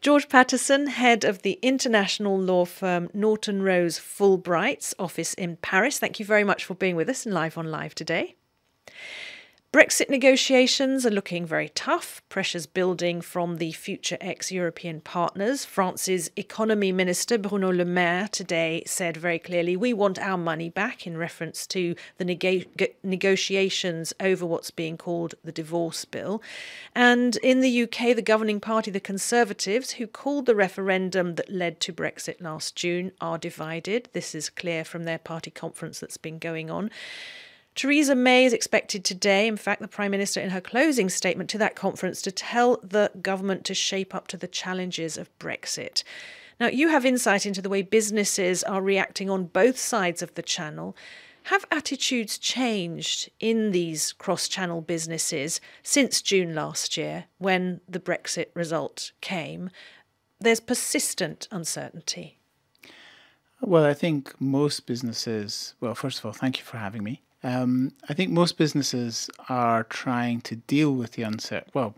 George Patterson, head of the international law firm Norton Rose Fulbright's office in Paris. Thank you very much for being with us in Live on Live today. Brexit negotiations are looking very tough. Pressures building from the future ex-European partners. France's economy minister Bruno Le Maire today said very clearly, we want our money back, in reference to the negotiations over what's being called the divorce bill. And in the UK, the governing party, the Conservatives, who called the referendum that led to Brexit last June, are divided. This is clear from their party conference that's been going on. Theresa May is expected today, in fact, the Prime Minister in her closing statement to that conference, to tell the government to shape up to the challenges of Brexit. Now, you have insight into the way businesses are reacting on both sides of the channel. Have attitudes changed in these cross-channel businesses since June last year, when the Brexit result came? There's persistent uncertainty. Well, I think most businesses, well, first of all, thank you for having me. I think most businesses are trying to deal with the uncertainty. Well,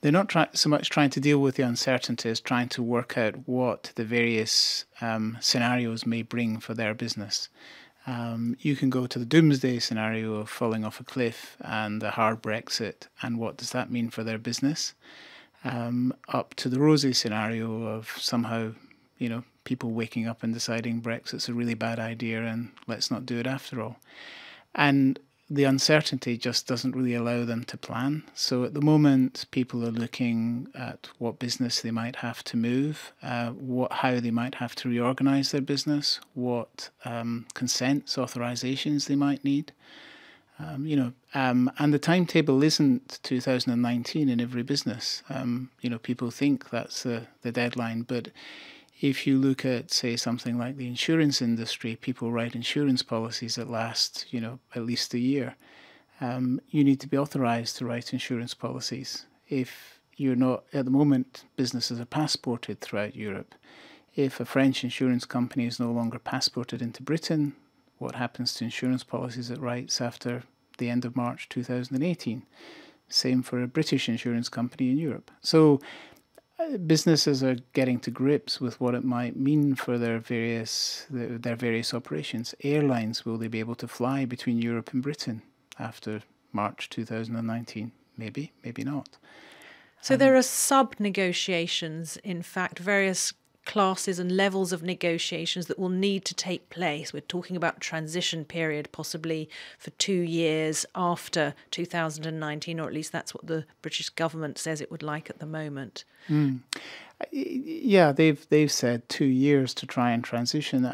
they're not so much trying to deal with the uncertainty as trying to work out what the various scenarios may bring for their business. You can go to the doomsday scenario of falling off a cliff and a hard Brexit, and what does that mean for their business? Up to the rosy scenario of somehow, people waking up and deciding Brexit's a really bad idea and let's not do it after all. And the uncertainty just doesn't really allow them to plan. So at the moment, people are looking at what business they might have to move, how they might have to reorganize their business, what consents, authorizations they might need. And the timetable isn't 2019 in every business. People think that's the deadline, but if you look at, say, something like the insurance industry, people write insurance policies that last, at least a year. You need to be authorized to write insurance policies. If you're not, at the moment, businesses are passported throughout Europe. If a French insurance company is no longer passported into Britain, what happens to insurance policies it writes after the end of March 2018? Same for a British insurance company in Europe. So businesses are getting to grips with what it might mean for their various operations. Airlines, will they be able to fly between Europe and Britain after March 2019? Maybe, maybe not. So there are sub-negotiations, in fact, various classes and levels of negotiations that will need to take place. We're talking about transition period, possibly for 2 years after 2019, or at least that's what the British government says it would like at the moment. Yeah, they've said 2 years to try and transition.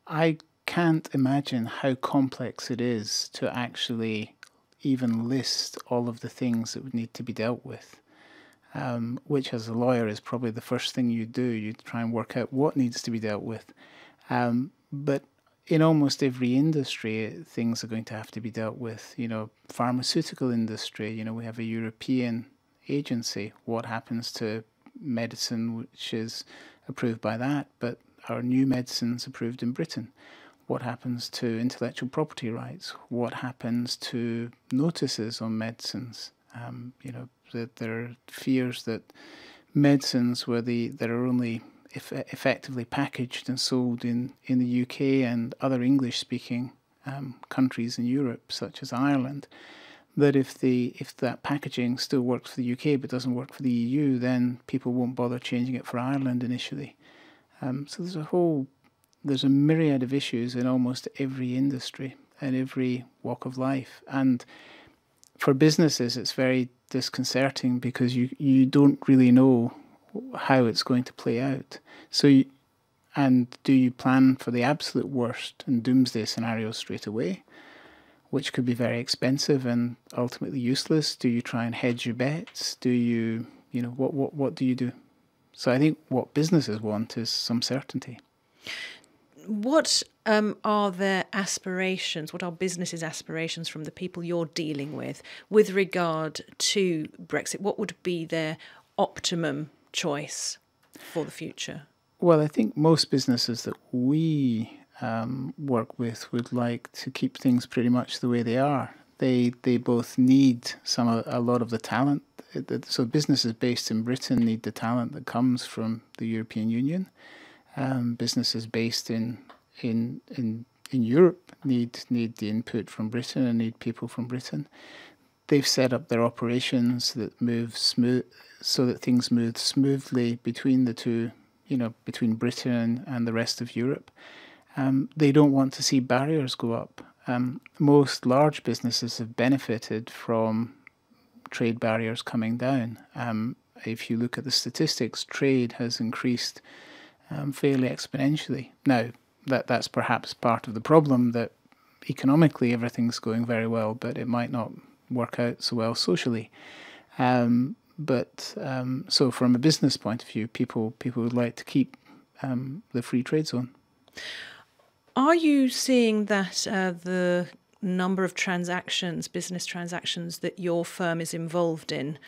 I can't imagine how complex it is to actually even list all of the things that would need to be dealt with. Which as a lawyer is probably the first thing you do. You try and work out what needs to be dealt with. But in almost every industry, things are going to have to be dealt with. Pharmaceutical industry, we have a European agency. What happens to medicine which is approved by that, but our new medicines approved in Britain? What happens to intellectual property rights? What happens to notices on medicines? That there are fears that medicines that are only effectively packaged and sold in the UK and other English-speaking countries in Europe, such as Ireland, that if that packaging still works for the UK but doesn't work for the EU, then people won't bother changing it for Ireland initially. So there's a myriad of issues in almost every industry and every walk of life. And for businesses, it's very disconcerting because you don't really know how it's going to play out. So, do you plan for the absolute worst and doomsday scenarios straight away, which could be very expensive and ultimately useless? Do you try and hedge your bets? Do you, what do you do? So I think what businesses want is some certainty. What are their aspirations? What are businesses' aspirations from the people you're dealing with regard to Brexit? What would be their optimum choice for the future? Well, I think most businesses that we work with would like to keep things pretty much the way they are. They both need a lot of the talent. So businesses based in Britain need the talent that comes from the European Union. Businesses based in Europe need the input from Britain and need people from Britain. They've set up their operations that move smooth, so that things move smoothly between the two, between Britain and the rest of Europe. They don't want to see barriers go up. Most large businesses have benefited from trade barriers coming down. If you look at the statistics, trade has increased fairly exponentially. Now, that's perhaps part of the problem, that economically everything's going very well, but it might not work out so well socially. So from a business point of view, people would like to keep the free trade zone. Are you seeing that the number of transactions, business transactions that your firm is involved in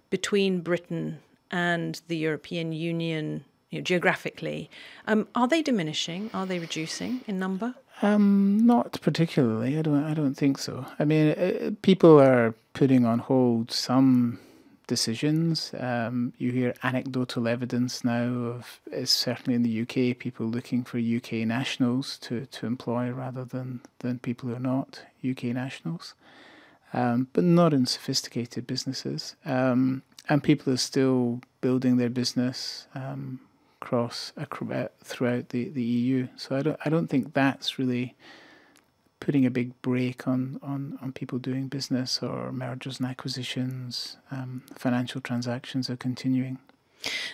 between Britain and the European Union, geographically, are they diminishing? Are they reducing in number? Not particularly. I don't think so. I mean, people are putting on hold some decisions. You hear anecdotal evidence now of, certainly in the UK, people looking for UK nationals to employ rather than people who are not UK nationals, but not in sophisticated businesses. And people are still building their business throughout the EU. So I don't think that's really putting a big brake on people doing business, or mergers and acquisitions. Financial transactions are continuing.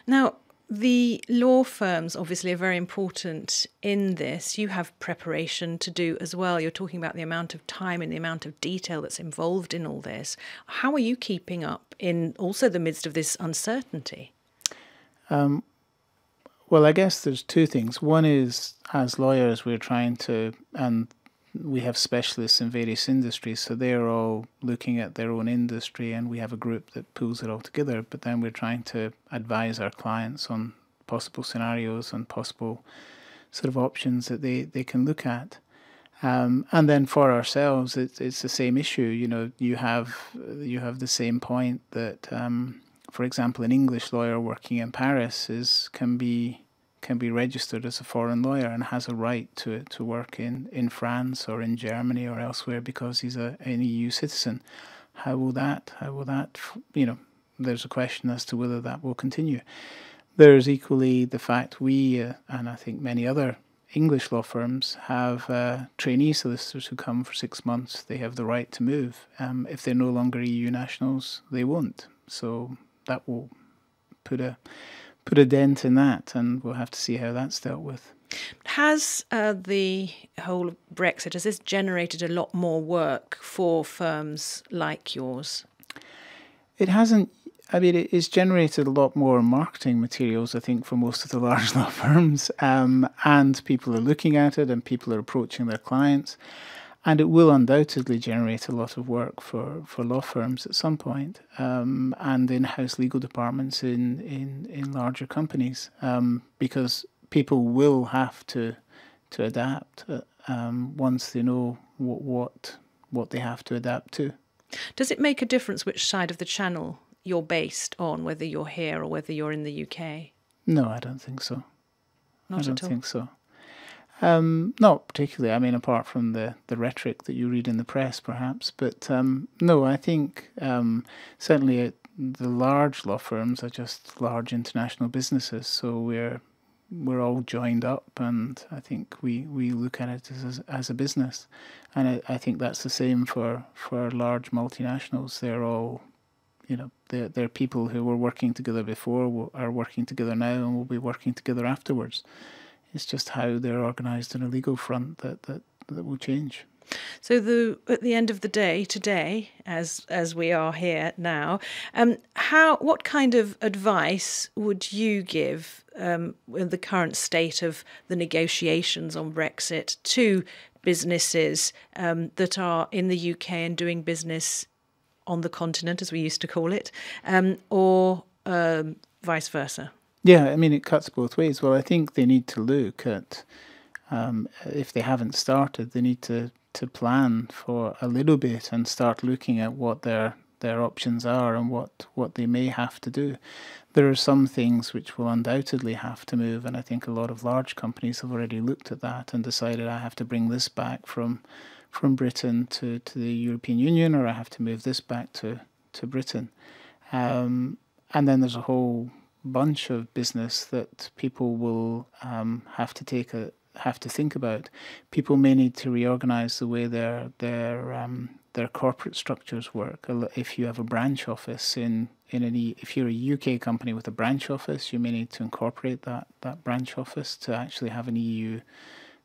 Now, the law firms obviously are very important in this. You have preparation to do as well. You're talking about the amount of time and the amount of detail that's involved in all this. How are you keeping up in also the midst of this uncertainty? Well, I guess there's two things. One is, as lawyers, we're trying to, and we have specialists in various industries, so they're all looking at their own industry, and we have a group that pulls it all together. But then we're trying to advise our clients on possible scenarios and possible sort of options that they can look at. And then for ourselves, it's the same issue. You have the same point that, for example, an English lawyer working in Paris can be registered as a foreign lawyer and has a right to work in France or in Germany or elsewhere because he's an EU citizen. How will that? There's a question as to whether that will continue. There's equally the fact we, and I think many other English law firms, have trainee solicitors who come for 6 months. They have the right to move. If they're no longer EU nationals, they won't. So that will put a dent in that, and we'll have to see how that's dealt with. Has the whole of Brexit, has this generated a lot more work for firms like yours? It hasn't. I mean, it's generated a lot more marketing materials, I think, for most of the large law firms, and people are looking at it and people are approaching their clients. And it will undoubtedly generate a lot of work for law firms at some point, and in-house legal departments in larger companies, because people will have to adapt once they know what they have to adapt to. Does it make a difference which side of the channel you're based on, whether you're here or whether you're in the UK? No, I don't think so. Not at all? I don't think so. Not particularly. I mean, apart from the rhetoric that you read in the press, perhaps. But no, I think certainly the large law firms are just large international businesses. So we're all joined up, and I think we look at it as a business. And I think that's the same for large multinationals. They're all, they're people who were working together before, are working together now, and will be working together afterwards. It's just how they're organised on a legal front that will change. So at the end of the day, today, as we are here now, what kind of advice would you give in the current state of the negotiations on Brexit to businesses that are in the UK and doing business on the continent, as we used to call it, or vice versa? Yeah, I mean, it cuts both ways. Well, I think they need to look at, if they haven't started, they need to to plan for a little bit and start looking at what their options are and what they may have to do. There are some things which will undoubtedly have to move, and I think a lot of large companies have already looked at that and decided, I have to bring this back from Britain to the European Union, or I have to move this back to Britain. And then there's a whole bunch of business that people will have to think about. People may need to reorganize the way their corporate structures work. If you have a branch office if you're a UK company with a branch office, you may need to incorporate that branch office to actually have an EU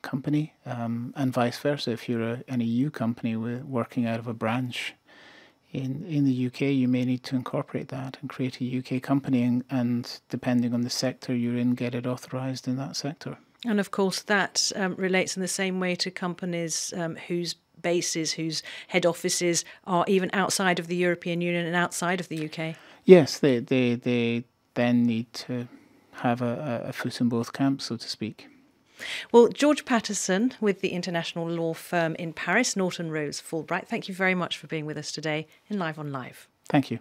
company, and vice versa. If you're an EU company working out of a branch in the UK, you may need to incorporate that and create a UK company, and depending on the sector you're in, get it authorised in that sector. And of course that relates in the same way to companies whose bases, whose head offices are even outside of the European Union and outside of the UK. Yes, they then need to have a foot in both camps, so to speak. Well, George Patterson with the international law firm in Paris, Norton Rose Fulbright, thank you very much for being with us today in Live on Live. Thank you.